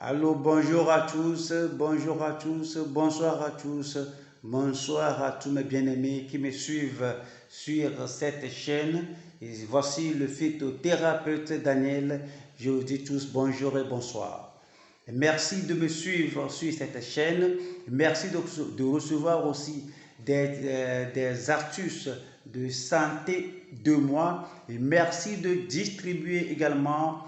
Allô, bonjour à tous, bonjour à tous, bonsoir à tous, bonsoir à tous mes bien-aimés qui me suivent sur cette chaîne. Et voici le phytothérapeute Daniel. Je vous dis tous bonjour et bonsoir. Merci de me suivre sur cette chaîne. Merci de recevoir aussi des astuces de santé de moi. Et merci de distribuer également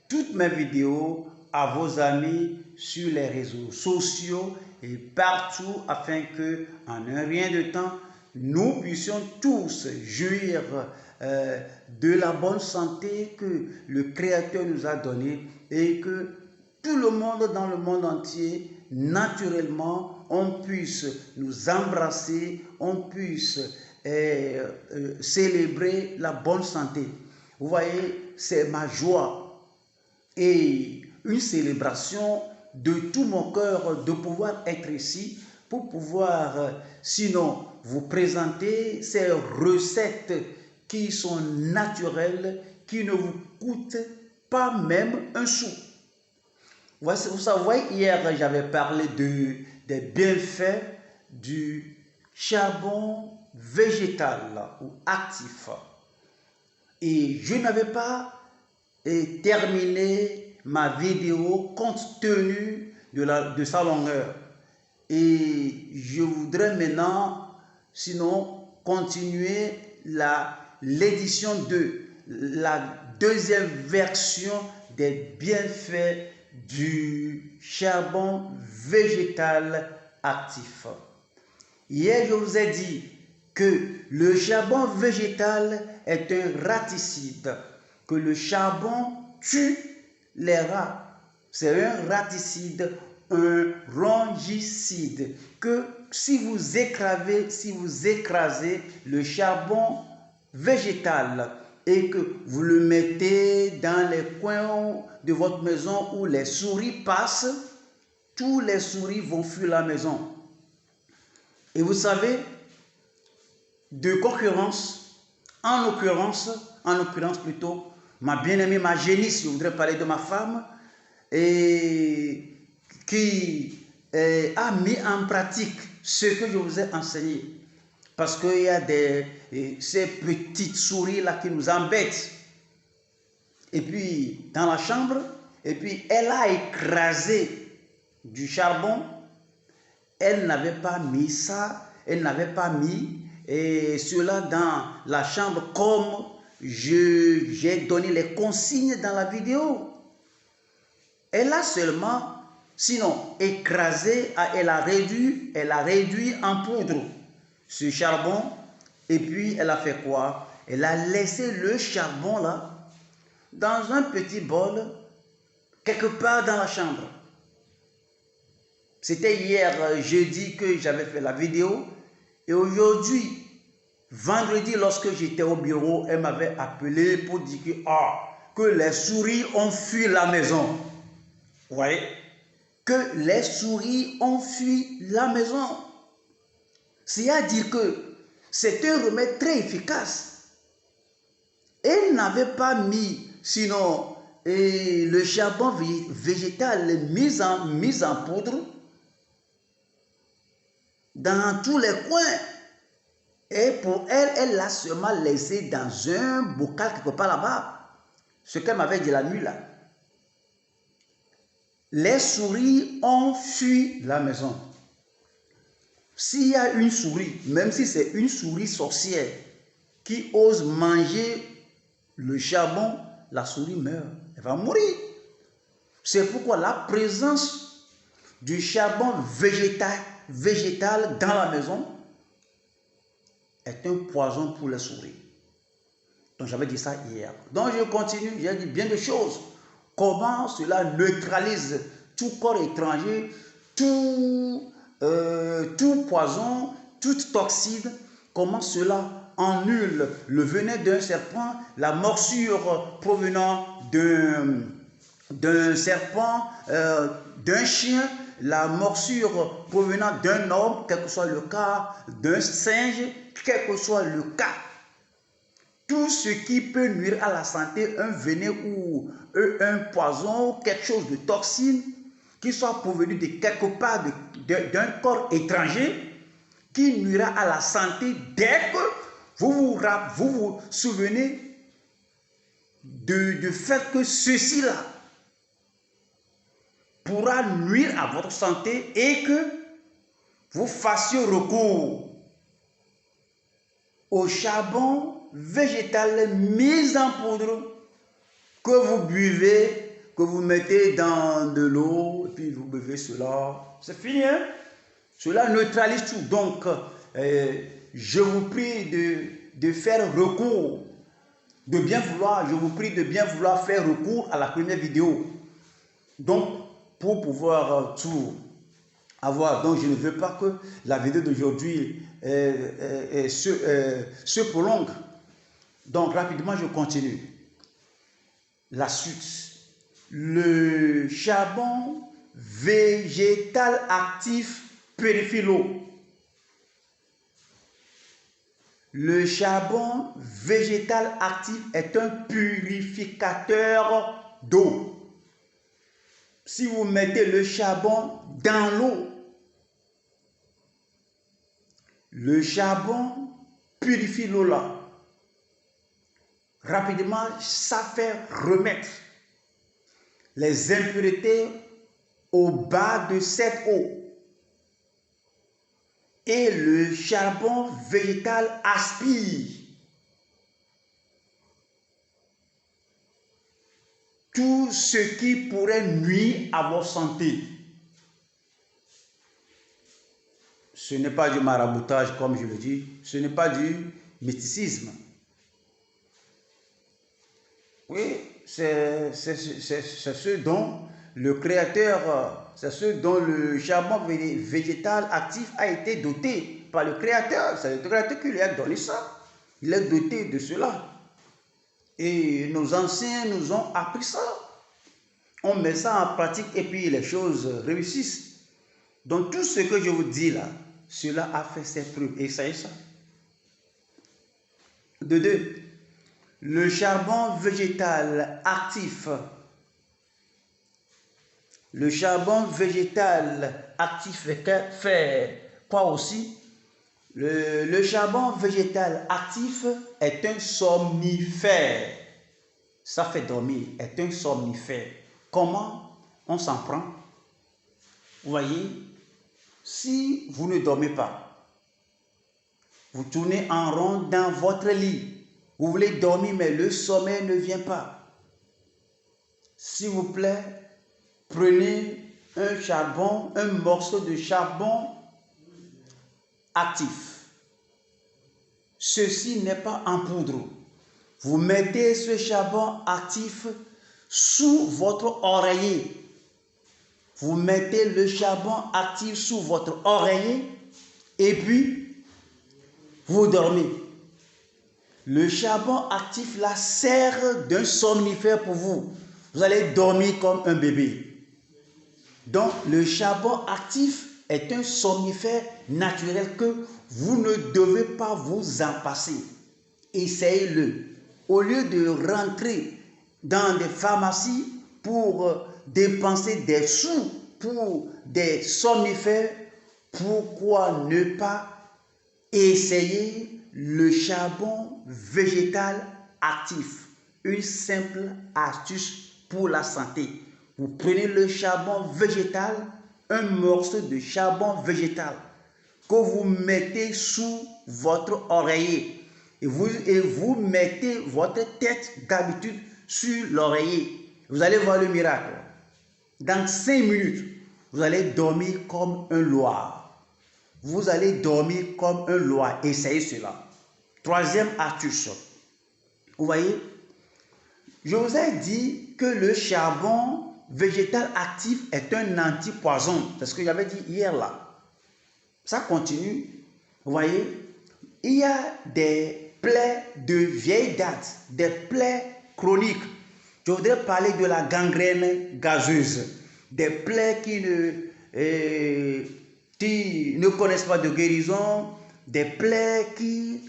toutes mes vidéos à vos amis sur les réseaux sociaux et partout afin que, en un rien de temps, nous puissions tous jouir de la bonne santé que le Créateur nous a donnée et que tout le monde dans le monde entier, naturellement, on puisse nous embrasser, on puisse célébrer la bonne santé. Vous voyez, c'est ma joie et une célébration de tout mon cœur de pouvoir être ici pour pouvoir, sinon, vous présenter ces recettes qui sont naturelles, qui ne vous coûtent pas même un sou. Vous savez, hier, j'avais parlé des bienfaits du charbon végétal ou actif. Et je n'avais pas terminé ma vidéo compte tenu de sa longueur. Et je voudrais maintenant, sinon, continuer l'édition 2, la deuxième version des bienfaits du charbon végétal actif. Hier, je vous ai dit que le charbon végétal est un raticide, que le charbon tue les rats. C'est un raticide, un rongicide, que si vous écrasez le charbon végétal et que vous le mettez dans les coins de votre maison où les souris passent, tous les souris vont fuir la maison. Et vous savez, de concurrence, en l'occurrence plutôt, ma bien-aimée, ma génisse, je voudrais parler de ma femme, et qui a mis en pratique ce que je vous ai enseigné. Parce qu'il y a ces petites souris-là qui nous embêtent. Et puis, dans la chambre, et puis elle a écrasé du charbon. Elle n'avait pas mis ça, elle n'avait pas mis cela dans la chambre comme j'ai donné les consignes dans la vidéo. Elle a seulement, sinon, écrasé, elle a réduit en poudre ce charbon. Et puis, elle a fait quoi? Elle a laissé le charbon là, dans un petit bol, quelque part dans la chambre. C'était hier, jeudi, que j'avais fait la vidéo. Et aujourd'hui, vendredi, lorsque j'étais au bureau, elle m'avait appelé pour dire que les souris ont fui la maison. Vous voyez? Que les souris ont fui la maison. C'est-à-dire que c'est un remède très efficace. Elle n'avait pas mis, sinon, le charbon végétal mis en poudre dans tous les coins. Et pour elle, elle l'a seulement laissé dans un bocal quelque part là-bas. Ce qu'elle m'avait dit la nuit là. Les souris ont fui la maison. S'il y a une souris, même si c'est une souris sorcière, qui ose manger le charbon, la souris meurt. Elle va mourir. C'est pourquoi la présence du charbon végétal dans la maison est un poison pour les souris. Donc j'avais dit ça hier. Donc je continue, j'ai dit bien de choses. Comment cela neutralise tout corps étranger, tout poison, toute toxine. Comment cela annule le venin d'un serpent, la morsure provenant d'un serpent, d'un chien, la morsure provenant d'un homme, quel que soit le cas, d'un singe, quel que soit le cas. tout ce qui peut nuire à la santé, un venin ou un poison, quelque chose de toxine, qui soit provenu de quelque part d'un corps étranger, qui nuira à la santé dès que vous vous souvenez du fait que ceci-là pourra nuire à votre santé et que vous fassiez recours au charbon végétal mis en poudre que vous buvez, que vous mettez dans de l'eau et puis vous buvez cela. C'est fini, hein? Cela neutralise tout. Donc, je vous prie de faire recours, je vous prie de bien vouloir faire recours à la première vidéo. Donc, pour pouvoir tout avoir, donc je ne veux pas que la vidéo d'aujourd'hui se prolongue. Donc, rapidement, je continue. La suite. Le charbon végétal actif purifie l'eau. Le charbon végétal actif est un purificateur d'eau. Si vous mettez le charbon dans l'eau, le charbon purifie l'eau là. Rapidement, ça fait remettre les impuretés au bas de cette eau. Et le charbon végétal aspire tout ce qui pourrait nuire à votre santé. Ce n'est pas du maraboutage, comme je le dis, ce n'est pas du mysticisme. Oui, c'est ce dont le Créateur, c'est ce dont le charbon végétal actif a été doté par le Créateur. C'est le Créateur qui lui a donné ça. Il est doté de cela. Et nos anciens nous ont appris ça. On met ça en pratique et puis les choses réussissent. Donc tout ce que je vous dis là, cela a fait ses preuves. Et ça est ça. De deux, le charbon végétal actif. Le charbon végétal actif fait quoi aussi? Le charbon végétal actif est un somnifère. Ça fait dormir, est un somnifère. Comment on s'en prend? Vous voyez, si vous ne dormez pas, vous tournez en rond dans votre lit, vous voulez dormir mais le sommeil ne vient pas. S'il vous plaît, prenez un morceau de charbon actif. Ceci n'est pas en poudre. Vous mettez ce charbon actif sous votre oreiller. Vous mettez le charbon actif sous votre oreiller et puis vous dormez. Le charbon actif là sert d'un somnifère pour vous. Vous allez dormir comme un bébé. Donc le charbon actif est un somnifère naturel que vous ne devez pas vous en passer. Essayez-le. Au lieu de rentrer dans des pharmacies pour dépenser des sous pour des somnifères, pourquoi ne pas essayer le charbon végétal actif? Une simple astuce pour la santé. Vous prenez le charbon végétal, un morceau de charbon végétal que vous mettez sous votre oreiller et vous mettez votre tête d'habitude sur l'oreiller. Vous allez voir le miracle. Dans 5 minutes, vous allez dormir comme un loir. Vous allez dormir comme un loir. Essayez cela. Troisième astuce. Vous voyez, je vous ai dit que le charbon végétal actif est un antipoison. C'est ce que j'avais dit hier là. Ça continue. Vous voyez, il y a des plaies de vieille date, des plaies chroniques. Je voudrais parler de la gangrène gazeuse, des plaies qui ne connaissent pas de guérison, des plaies qui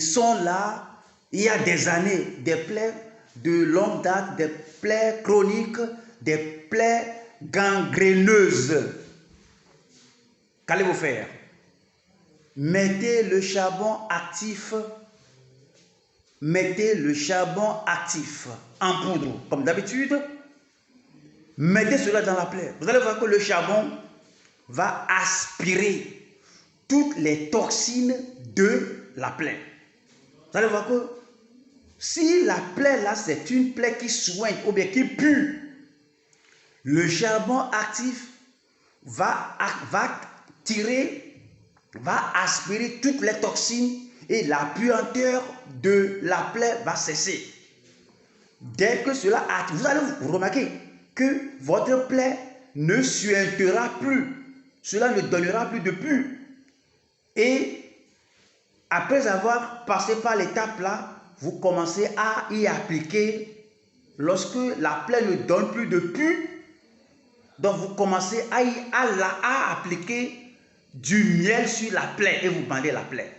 sont là il y a des années, des plaies de longue date, des plaies chroniques, des plaies gangréneuses. Qu'allez-vous faire? Mettez le charbon actif. Mettez le charbon actif en poudre, comme d'habitude. Mettez cela dans la plaie. Vous allez voir que le charbon va aspirer toutes les toxines de la plaie. Vous allez voir que si la plaie là, c'est une plaie qui soigne ou bien qui pue, le charbon actif va aspirer toutes les toxines et la puanteur de la plaie va cesser. Dès que cela active, vous allez vous remarquer que votre plaie ne suintera plus. Cela ne donnera plus de pus. Et après avoir passé par l'étape là, vous commencez à y appliquer, lorsque la plaie ne donne plus de pus, donc vous commencez à appliquer du miel sur la plaie et vous bandez la plaie.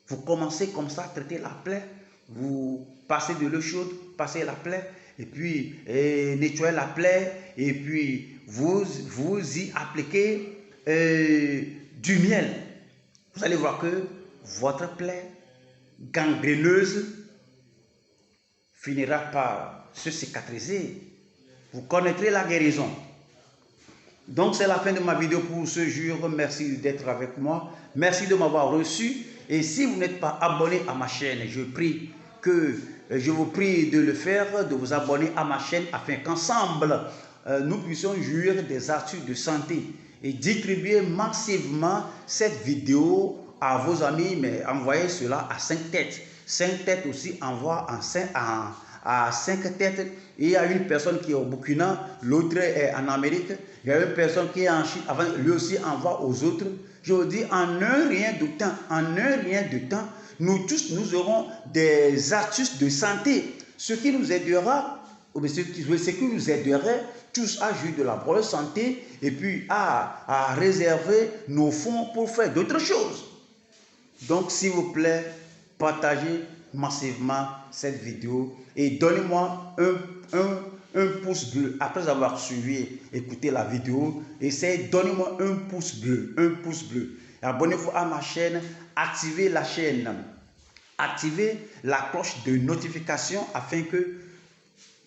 Vous commencez comme ça à traiter la plaie, vous passez de l'eau chaude, passez la plaie, et puis nettoyez la plaie, et puis vous y appliquez du miel. Vous allez voir que votre plaie gangréneuse finira par se cicatriser. Vous connaîtrez la guérison. Donc c'est la fin de ma vidéo pour ce jour. Merci d'être avec moi. Merci de m'avoir reçu. Et si vous n'êtes pas abonné à ma chaîne, je vous prie de le faire, de vous abonner à ma chaîne afin qu'ensemble, nous puissions jouir des astuces de santé et distribuer massivement cette vidéo à vos amis, mais envoyez cela à 5 têtes. 5 têtes aussi envoie à 5 têtes. Il y a une personne qui est au Burkina, l'autre est en Amérique. Il y a une personne qui est en Chine, lui aussi envoie aux autres. Je vous dis, en un rien de temps, nous tous, nous aurons des astuces de santé. Ce qui nous aidera, ce qui nous aiderait tous à jouir de la bonne santé et puis à réserver nos fonds pour faire d'autres choses. Donc, s'il vous plaît, partagez massivement cette vidéo et donnez-moi un pouce bleu après avoir suivi, écouté la vidéo. Donnez-moi un pouce bleu, Abonnez-vous à ma chaîne, activez la chaîne, activez la cloche de notification afin que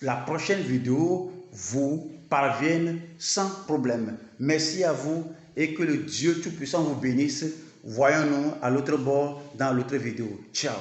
la prochaine vidéo vous parvienne sans problème. Merci à vous et que le Dieu Tout-Puissant vous bénisse. Voyons-nous à l'autre bord dans l'autre vidéo. Ciao.